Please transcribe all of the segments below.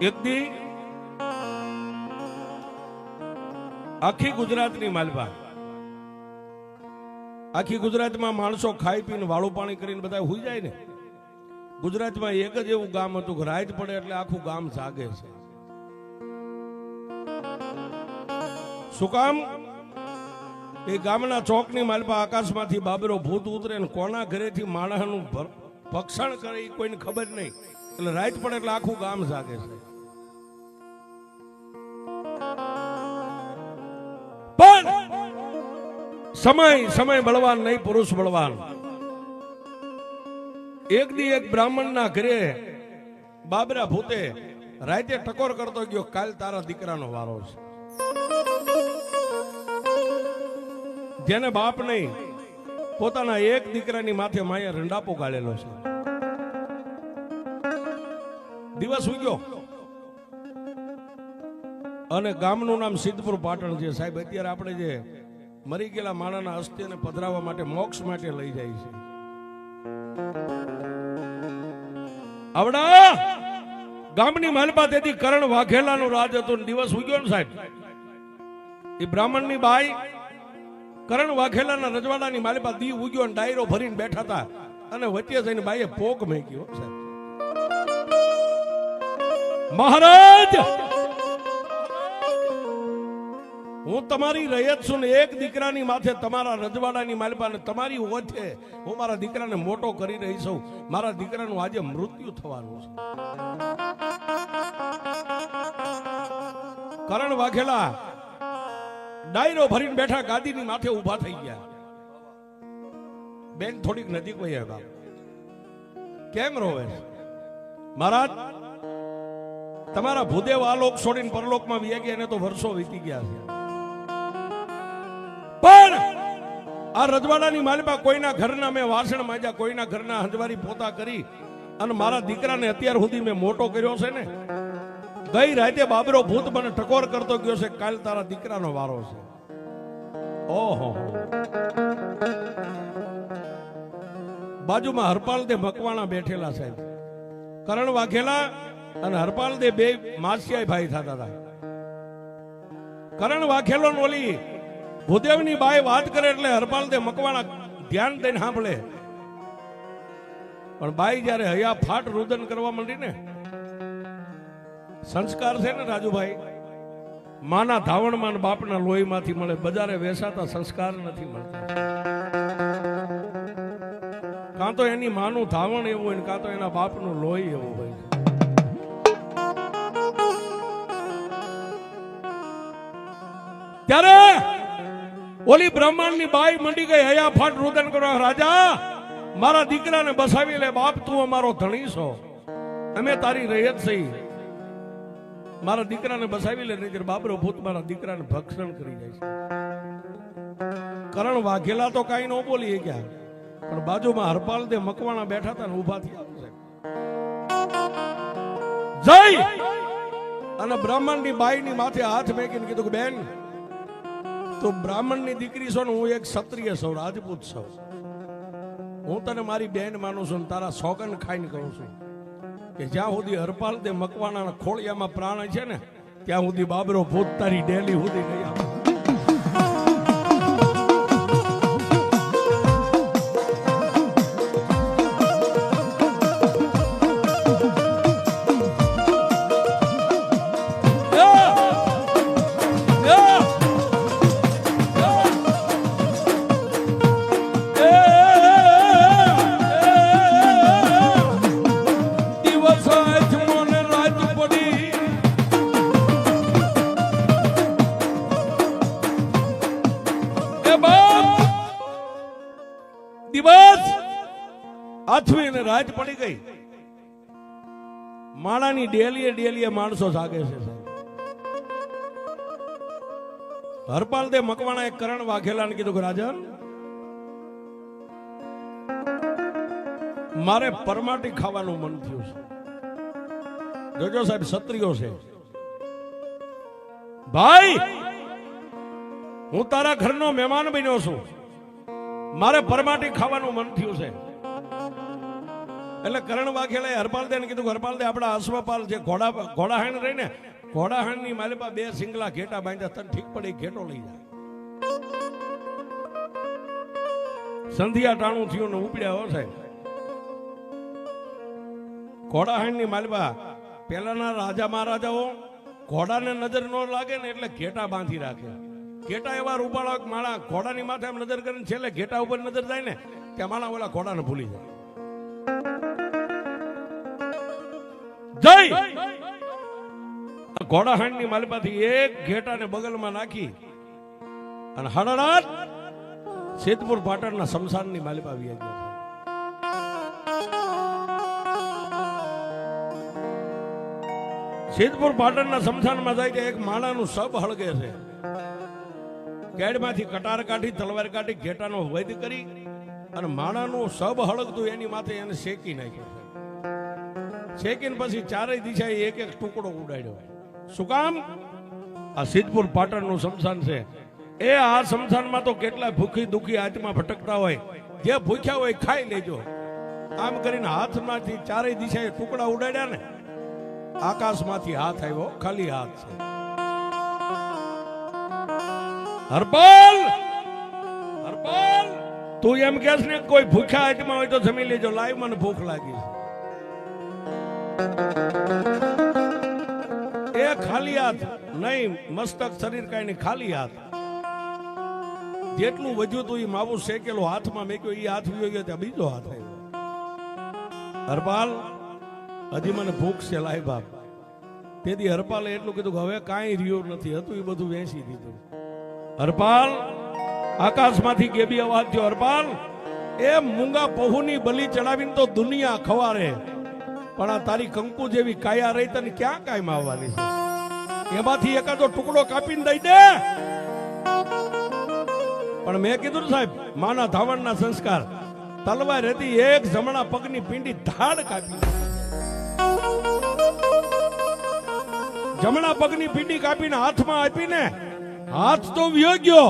એક દી આખી ગુજરાતની માલપા, આખી ગુજરાતમાં માણસો ખાઈ પીને વાળું પાણી કરીને બધા હુઈ જાય ને, ગુજરાતમાં એક જ એવું ગામ હતું કે રાત પડે એટલે આખું ગામ જાગે છે. શું કામ? એ ગામના ચોકની માલપા આકાશમાંથી બાબરો ભૂત ઉતરે ને કોના ઘરેથી માણસનું ભક્ષણ કરે એ કોઈને ખબર નહીં, એટલે રાત પડે એટલે આખું ગામ જાગે છે. પણ સમય બળવાન નહીં, પુરુષ બળવાન. એક દી એક બ્રાહ્મણના ઘરે બાબરા ભૂતે રાતે ટકોર કરતો ગયો, કાલ તારા દીકરાનો વારો છે. જેને બાપ નહીં, પોતાના એક દીકરાની માથે માયા રંડાપો ગાળેલો છે. દિવસ ઉગ્યો અને ગામનું નામ સિદ્ધપુર પાટણ છે. સાહેબ, અત્યારે આપણે જે મરી ગયેલા માણસના અસ્થિને પધરાવવા માટે, મોક્ષ માટે લઈ જાય છે. આવડા ગામની માલપા તેથી કરણ વાઘેલાનું રાજ હતું. દિવસ ઉગ્યો ને સાહેબ, એ બ્રાહ્મણની બાઈ કરણ વાઘેલાના રજવાડાની માલપા દી ઉગ્યો ને ડાયરો ભરીને બેઠા હતા, અને વચ્ચે જઈને બાઈએ પોક મેક્યો. સાહેબ, મહારાજ, હું તમારી રયત છું ને એક દીકરાની માથે તમારા રજવાડાની માલપાને તમારી ઓછે હું મારા દીકરાને મોટો કરી રહી છું. મારા દીકરાનું આજે મૃત્યુ થવાનું છે. કરણ વાઘેલા ડાયરો ભરીને બેઠા ગાદીની માથે ઉભા થઈ ગયા. બેન થોડીક નજીક વહી આવ્યા. કેમ રોવે? મહારાજ, તમારા ભૂદેવ આ લોક છોડીને પરલોકમાં વી ગયા, એને તો વર્ષો વીતી ગયા છે. પણ આ રજવાડાની માલપા કોઈના ઘરના મેં વાસણ માંજ્યા, કોઈના ઘરના હંજવારી પોતા કરી અને મારા દીકરાને અત્યાર સુધી મેં મોટો કર્યો છે ને. ગઈ રાતે બાબરો ભૂત મને ટકોર કરતો ગયો છે, કાલ તારા દીકરાનો વારો છે. ઓહો, બાજુમાં હરપાલ દે મકવાણા બેઠેલા. સાહેબ, કરણ વાઘેલા અને હરપાલ દે બે માસિયાઈ ભાઈ થતા હતા. કરણ વાઘેલો ઓલી ભૂદેવની બાઈ વાત કરે એટલે હરપાલ દે મકવાણા ધ્યાન દઈને સાંભળે. પણ બાઈ જયારે હૈયા ફાટ રુદન કરવા માંડી ને, સંસ્કાર છે ને રાજુભાઈ, માના ધાવણમાં બાપના લોહીમાંથી મળે, બજારે વેસાતા સંસ્કાર નથી મળતા. કાં તો એની માનું ધાવણ એવું હોય, કાં તો એના બાપનું લોહી એવું હોય. ત્યારે ઓલી બ્રહ્માંડની બાઈ મંડી ગઈ હૈયા ફાટ રુદન કરવા. રાજા, મારા દીકરાને બસાવી લે. બાપ, તું અમારો ધણી છો, અમે તારી રયત છીએ, મારા દીકરાને બસાવી લે, નહીં બાબરો ભૂત મારા દીકરાને ભક્ષણ કરી જાય છે. કરણ વાઘેલા તો કઈ ન બોલી ગયા, પણ બાજુમાં હરપાલ દે મકવાણા બેઠા હતા ને ઉભા થયા. જય અને બ્રાહ્મણની બાઈની માથે હાથ મેકીને કીધું કે બેન, તું બ્રાહ્મણની દીકરી છો ને હું એક ક્ષત્રિય છું, રાજપૂત છું. હું તને મારી બેન માનું છું, તારા સોગન ખાઈને કહું છું કે જ્યાં સુધી હરપાલ દે મકવાણાના ખોળિયામાં પ્રાણ છે ને, ત્યાં સુધી બાબરો ભૂત તારી ડેલી સુધી નહીં આવે. દિવસ આથવી ને રાત પડી ગઈ. માળાની ડેલીએ માણસો જાગે છે. હરપાલ દે મકવાણા એક કરણ વાઘેલાને કીધું કે રાજન, મારે પરમાટી ખાવાનું મન થયું છે. જોજો સાહેબ, ક્ષત્રિયો છે ભાઈ, હું તારા ઘરનો મહેમાન બન્યો છું, મારે પરમાટી ખાવાનું મન થયું છે. એટલે કરણ વાઘેલાએ હરપાલદેને કીધું હરપાલદે આપણા અશ્વપાલ જે ઘોડાહાણ રહી ને ઘોડાહાણની માલિપા 2 સિંગલા ઘેટા બાંધ્યા તને ઠીક પડે ઘેટો લઈ જાય. સંધિયા ટાણું થયું ને ઉપડ્યા હો સાહેબ. ઘોડાહાણની માલિપા પેલાના રાજા મહારાજાઓ ઘોડાને નજર ન લાગે ને એટલે ઘેટા બાંધી રાખે. ઘેટા એવા રૂપાળા માણા ઘોડાની માથે આમ નજર કરીને છેલ્લે ઘેટા ઉપર નજર જાય ને ત્યાં માણા ઓલા ઘોડાને ભૂલી જાય. જય ઘોડાહાણની માલિપાથી એક ઘેટાને બગલમાં નાખી અને હડડાટ સિદ્ધપુર પાટણના શમશાનની માલિપા આવી ગયા. સિદ્ધપુર પાટણના શમશાનમાં જાય કે એક માણાનું સબ હળગે છે. કેડમાંથી કટાર કાઢી તલવાર કાઢી ઘેટાનો વૈદ કરી અને માણાનું સબ હળગતું એની માથે એને શેકી નાખ્યો. શેકીને પછી ચારેય દિશાએ એક એક ટુકડો ઉડાડ્યો. શું કામ? આ સિદ્ધપુર પાટણનું શમશાન છે. એ આ શમશાનમાં તો કેટલા ભૂખી દુખી આત્મા ભટકતા હોય, જે ભૂખ્યા હોય ખાઈ લેજો. આમ કરીને હાથમાંથી ચારેય દિશાએ ટુકડા ઉડાડ્યા ને આકાશમાંથી હાથ આવ્યો, ખાલી હાથ છે. હરપાલ હરપાલ તું એમ કે ને કોઈ ભૂખ્યા આત્મા હોય તો જમી લેજો. લાઈવ મને ભૂખ લાગી છે. એ ખાલી હાથ નહીં, મસ્તક શરીર કઈ નહીં, ખાલી હાથ. જેટલું વધ્યું તું એ માવું શેકેલો હાથમાં મેક્યો, એ હાથ વિયો ગયો ત્યાં બીજો હાથ આવ્યો. હરપાલ હજી મને ભૂખ છે, લાય બાપ. તેથી હરપાલે એટલું કીધું કે હવે કાંઈ રહ્યું નથી, હતું એ બધું વેચી દીધું. હરપાલ આકાશમાંથી ગેબી અવાજ થયો. હરપાલ એ મૂંગા પહુની બલી ચડાવીને તો દુનિયા ખવારે, પણ આ તારી કંકુ જેવી કાયા રહી તને ક્યાં કાયમ આવવાની છે? એમાંથી એકાદો ટુકડો કાપીને દઈ દે. પણ મેં કીધું સાહેબ, માના ધાવણના સંસ્કાર. તલવાર હતી, એક જમણા પગની પીંડી ધાડ કાપી. જમણા પગની પીંડી કાપીને હાથમાં આપીને હાથ તો વિયો ગયો,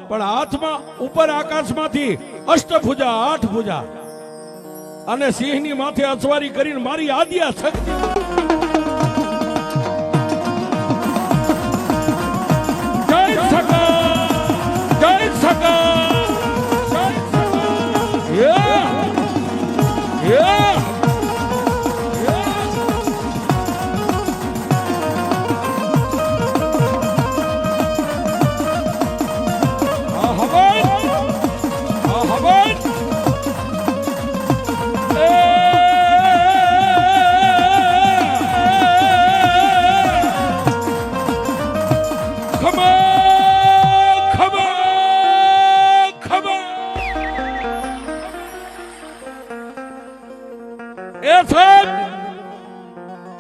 પણ હાથમાં ઉપર આકાશમાંથી અષ્ટભુજા 8 ભુજા અને સિંહની માથે અસવારી કરીને મારી આદ્યા શક્તિ. જય સકા, જય સકા, જય સકા.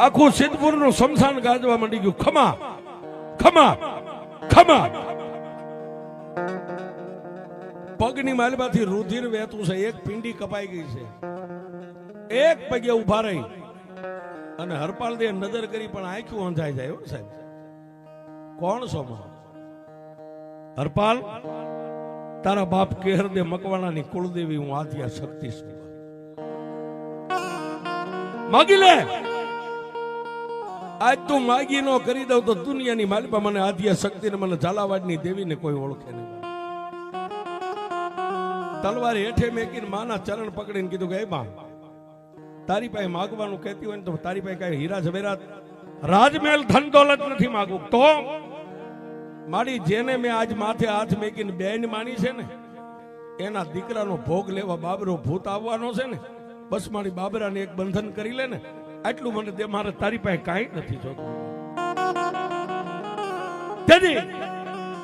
આખું સિદ્ધપુર નું શમશાન ગાજવા માંડી ગયું. ખમા ખમા ખમા. પગની માલમાંથી રુધિર વહેતું છે, એક પિંડી કપાઈ ગઈ છે. એક પગે ઉભા રહી અને હરપાલ દે નજર કરી પણ આંખું અંધાઈ જાય. સાહેબ કોણ છો? હરપાલ તારા બાપ કેહર દે મકવાણાની કુળદેવી હું આદ્યા શક્તિ છું. માગી લે. આજ તું માગી નો કરી દઉં તો દુનિયાની માલિપા મને આદ્યા શક્તિ ને મને ઝાલાવાડની દેવીને કોઈ ઓળખે નહીં. તલવાર હેઠે મેકીને માના ચરણ પકડીને કીધું કે બા તારી પાસે માગવાનું કહેતી હોય ને તો તારી પાસે કઈ હીરા ઝવેરાત રાજમહેલ ધન દોલત નથી માગવું. તો મારી જેને મેં આજ માથે હાથ મેકીને બેન માની છે ને એના દીકરાનો ભોગ લેવા બાબરો ભૂત આવવાનો છે ને, બસ મારી બાબરાને એક બંધન કરી લે ને, આટલું મને દે. મારે તારી પાસે કાંઈ નથી જોતું.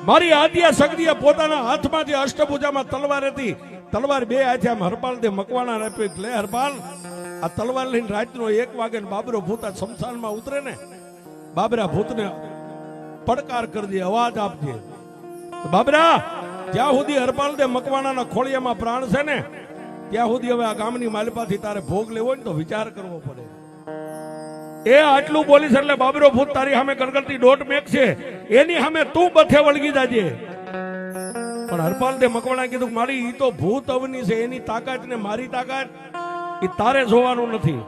મારી આદ્યા શક્તિએ પોતાના હાથમાં જે અષ્ટભુજામાં તલવાર હતી, તલવાર 2 હાથે આમ હરપાલ દે મકવાણા આપ્યો. લે હરપાલ, આ તલવાર લઈને રાતનો 1 વાગે બાબરો ભૂત આ શમશાનમાં ઉતરે ને, બાબરા ભૂતને પડકાર કરજે, અવાજ આપજે. બાબરા, જ્યાં સુધી હરપાલ દે મકવાણાના ખોળિયામાં પ્રાણ છે ને ત્યાં સુધી હવે આ ગામની માલિપાથી તારે ભોગ લેવો ને તો વિચાર કરવો પડે. એ આટલું બોલીશ એટલે બાબરો ભૂત તારી સામે ગણગણતી દોટ મેક છે, એની સામે તું બથે વળગી જાજે. પણ હરપાલ દે મકવાણા કીધું મારી ઈ તો ભૂત અવની છે, એની તાકાત ને મારી તાકાત એ તારે જોવાનું નથી.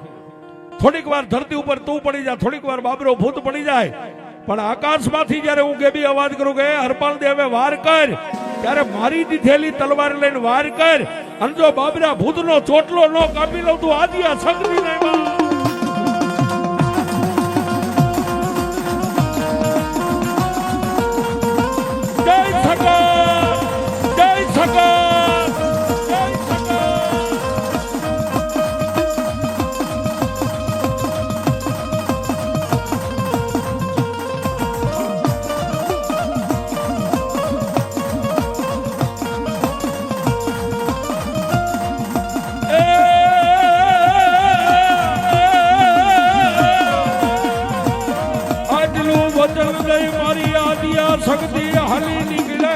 થોડીક વાર ધરતી ઉપર તું પડી જા, થોડીક વાર બાબરો ભૂત પડી જાય, પણ આકાશમાંથી જ્યારે હું ગેબી અવાજ કરું કે હરપાલ દે હવે વાર કર, ત્યારે મારી દીધેલી તલવાર લઈને વાર કર. અને જો બાબરા ભૂતનો ચોટલો ન કાપી લઉં તું આદિયા શક્તિ નહીં. જય સકા, જય સકા. શક્તિ હાલી નીકળે.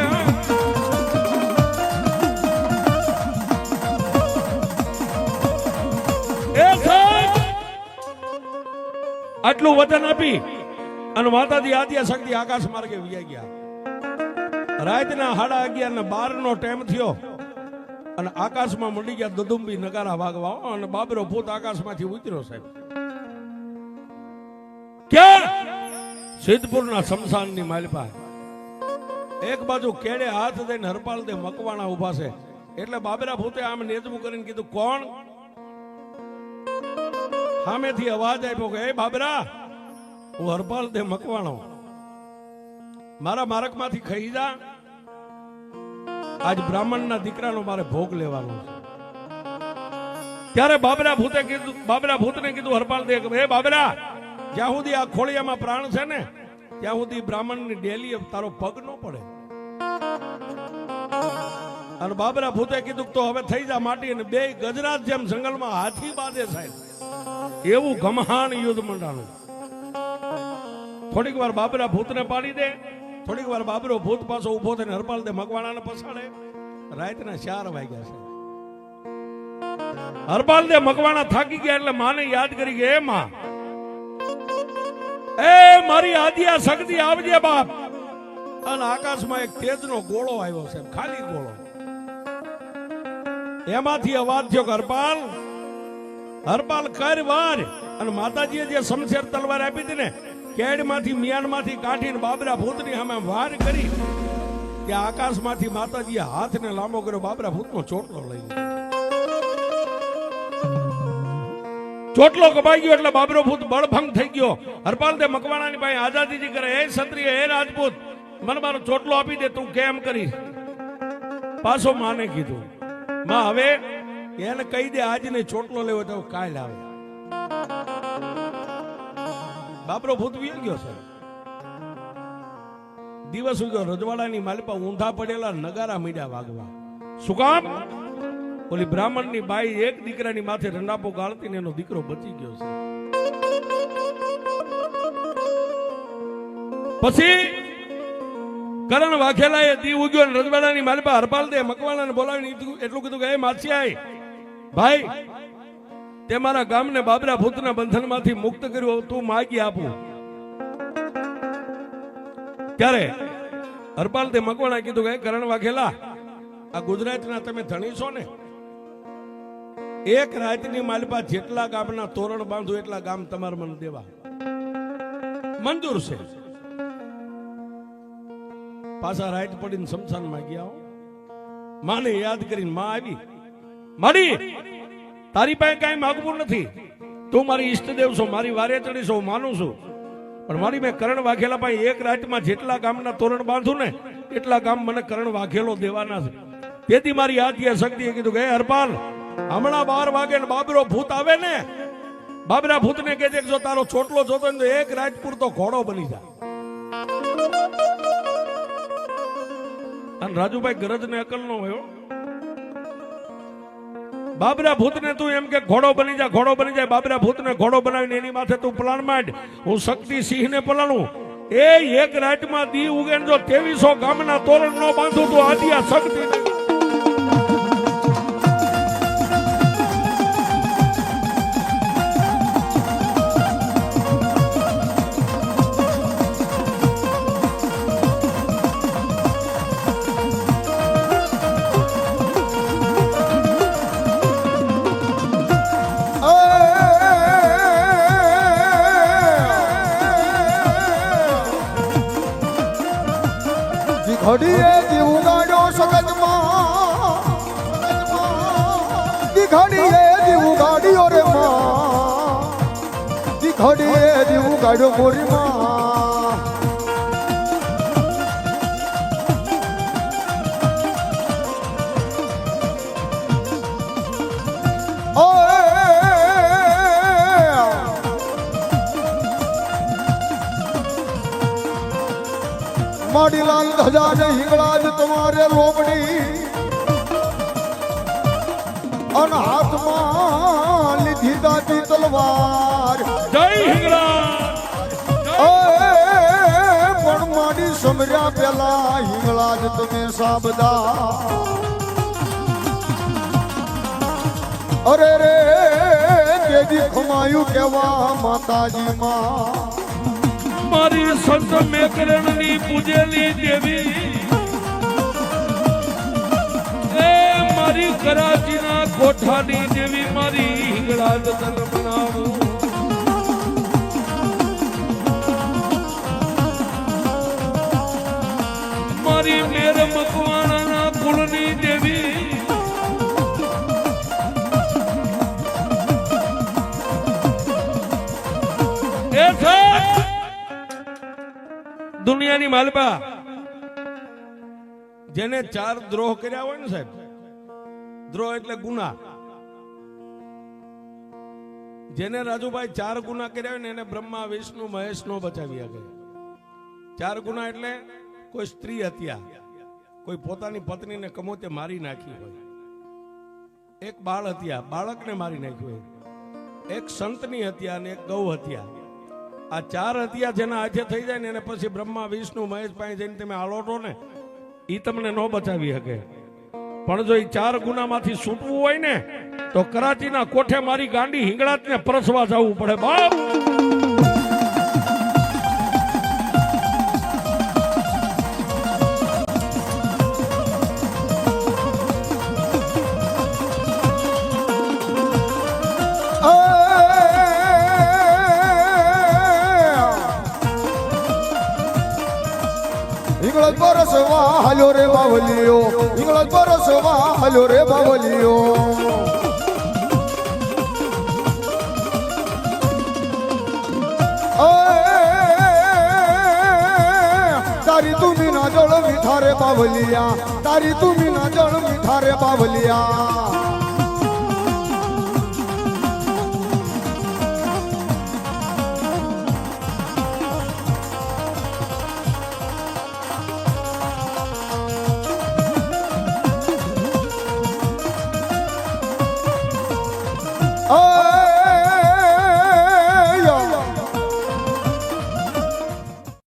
આટલું વચન આપી અને માતાજી આદ્યા શક્તિ આકાશ માર્ગે વ્યા ગયા. રાતના 11:30 નો ટાઈમ થયો અને આકાશમાં મંડી ગયા દુદુંબી નગારા વાગવા અને બાબરો ભૂત આકાશમાંથી ઉતર્યો. સાહેબ ક્યાં? સિદ્ધપુરના શમશાનની માલપા એક બાજુ કેડે હાથ દઈને હરપાલ દે મકવાણા ઉભા છે. એટલે બાબરા ભૂતે આમ નેજમું કરીને કીધું કોણ? સામેથી અવાજ આપ્યો કે એ બાબરા, હું હરપાલ દે મકવાણો, મારા મારકમાંથી ખાઈ જા. આજ બ્રાહ્મણના દીકરાનો મારે ભોગ લેવાનો છે. ત્યારે બાબરા ભૂતને કીધું હરપાલ દે કે એ બાબરા, જ્યાં સુધી આ ખોળિયામાં પ્રાણ છે ને ત્યાં સુધી બ્રાહ્મણની ડેલી તારો પગ ન પડે. અને બાબરા ભૂતે કીધું તો હવે થઈ જા માટી. અને બે ગજરાત જેમ જંગલમાં હાથી બાંધે સાહેબ, એવું ઘમહાણ યુદ્ધ મંડાણું. થોડીક વાર બાબરા ભૂતને પાડી દે, થોડીક વાર બાબરો ભૂત પાછો ઉભો થઈને હરપાલ દે મકવાણાને પછાડે. રાતના 4 વાગ્યા છે. હરપાલ દે મકવાણા થાકી ગયા એટલે માને યાદ કરી કે એ માં, એ મારી આદિયા શક્તિ આવજે બાપ. અને આકાશમાં એક તેજનો ગોળો આવ્યો છે, ખાલી ગોળો. એમાંથી અવાજ થયો કે હરપાલ, હરપાલ કર વાર. અને માતાજીએ જે શમશેર તલવાર આપી હતી ને, કેડમાંથી મિયાનમાંથી કાઢીને બાબરા ભૂતની સામે વાર કરી કે આકાશમાંથી માતાજીએ હાથને લાંબો કર્યો, બાબરા ભૂતનો ચોટલો લઈ લીધો. ચોટલો કપાઈ ગયો એટલે બાબરો ભૂત બળભંગ થઈ ગયો. હરપાલ દે મકવાણાની પાસે આઝાદીજી કરે, હે ક્ષત્રિય, હે રાજપૂત, મને મારો ચોટલો આપી દે, તું કેમ કરીશ? પાછો માને કીધું, માં હવે એને કહી દે આજને ચોટલો લેવો તો કાલ આવે. બાબરો ભૂત વી ગયો છે. દિવસ ઉગ્યો, રજવાડાની માલિપા ઊંધા પડેલા નગારા મીડા વાગવા. શું કામ? ઓલી બ્રાહ્મણની બાઈ એક દીકરાની માથે રંડાપો ગાળતી ને એનો દીકરો બચી ગયો છે. પછી કરણ વાઘેલાએ દી ઉગ્યો ને રજવાડાની માલિપા હરપાલ દે મકવાણાને બોલાવીને એટલું કીધું કે એ માછિયાઈ ભાઈ, તે મારા ગામને બાબરા ભૂતના બંધનમાંથી મુક્ત કર્યું, તું માગી આપું. ત્યારે હરપાલ દે મકવાણા કીધું કે કરણ વાઘેલા, આ ગુજરાતના તમે ધણી છો ને, એક રાતની માલિપા જેટલા ગામના તોરણ બાંધું એટલા ગામ તમારે મને દેવા મંજૂર છે. પાછા રાત પડીને શમશાનમાં ગયા. માને યાદ કરીને માં આવી, મારી તારી પાસે કઈ માગવું નથી, તું મારી ઈષ્ટદેવ છો, મારી વારે ચડી છો, માનું છું. પણ મારી મેં કરણ વાઘેલા પાસે એક રાતમાં જેટલા ગામના તોરણ બાંધું ને એટલા ગામ મને કરણ વાઘેલો દેવાના છે. તેથી મારી આદ્યા શક્તિએ કીધું કે હરપાલ, હમણાં 12 વાગે ને બાબરો ભૂત આવે ને, બાબરા ભૂતને કહેજે જો તારો ચોટલો જોતો ને તો એક રાત પૂરતો ઘોડો બની જાય. અને રાજુભાઈ ગરજ ને અકલ નો હોય. બાબરા ભૂતને તું એમ કે ઘોડો બની જાય, ઘોડો બની જાય. બાબરા ભૂતને ઘોડો બનાવીને એની માથે તું પલાણ માંડ, હું શક્તિ સિંહને પલાણું. એ એક રાતમાં દી ઉગે જો 2300 ગામના તોરણ નો બાંધું તો આદિયા શક્તિ. ઘડીએ જીવ ગાડ્યો સગજમાં ઘડીએ જીવ ગાડ્યો રે માં ઘડીએ જીવ ગાડ્યો મોરી માં માડીલાલ ધજા ને હિંગળાજ તમારે લોબડી અન હાથમાં લીધી દાદી તલવાર જય હિંગળાજ પણ માડી સમર્યા પેલા હિંગળાજ તમે સાબદા અરે રે દેવી ખમાયું કેવા માતાજી માં મારી સંત મેકરણની પૂજેલી દેવી એ મારી કરાચીના કોઠાની દેવી મારી હિંગળાજ તન બનાવું મારી મેર મકવાણાના કુળની દેવી એ દુનિયાની માલપા જેને 4 દ્રોહ કર્યા હોય ને સાહેબ, દ્રોહ એટલે ગુના. જેને રાજુભાઈ 4 ગુના કર્યા હોય ને એને બ્રહ્મા વિષ્ણુ મહેશ નો બચાવી શકે. 4 ગુના એટલે કોઈ સ્ત્રી હત્યા, કોઈ પોતાની પત્નીને કમોતે મારી નાખી હોય, એક બાળ હત્યા, બાળકને મારી નાખ્યું હોય, એક સંતની હત્યા અને એક ગૌ હત્યા. આ 4 હત્યા જેના હાથે થઈ જાય ને એને પછી બ્રહ્મા વિષ્ણુ મહેશ પાસે જઈને તમે આલોટો ને એ તમને ન બચાવી શકે. પણ જો એ 4 ગુનામાંથી છૂટવું હોય ને તો કરાચીના કોઠે મારી ગાંડી હિંગળાજને પરસવા જવું પડે બાપ. હિંગળાજ પરસવા હાલ્યો રે બાવલીઓ, હિંગળાજ પરસવા હાલ્યો રે બાવલીઓ. તારી તુમી ના જળ મીઠા રે બાવલિયા, તારી તુમી ના જળ મીઠા રે બાવલિયા.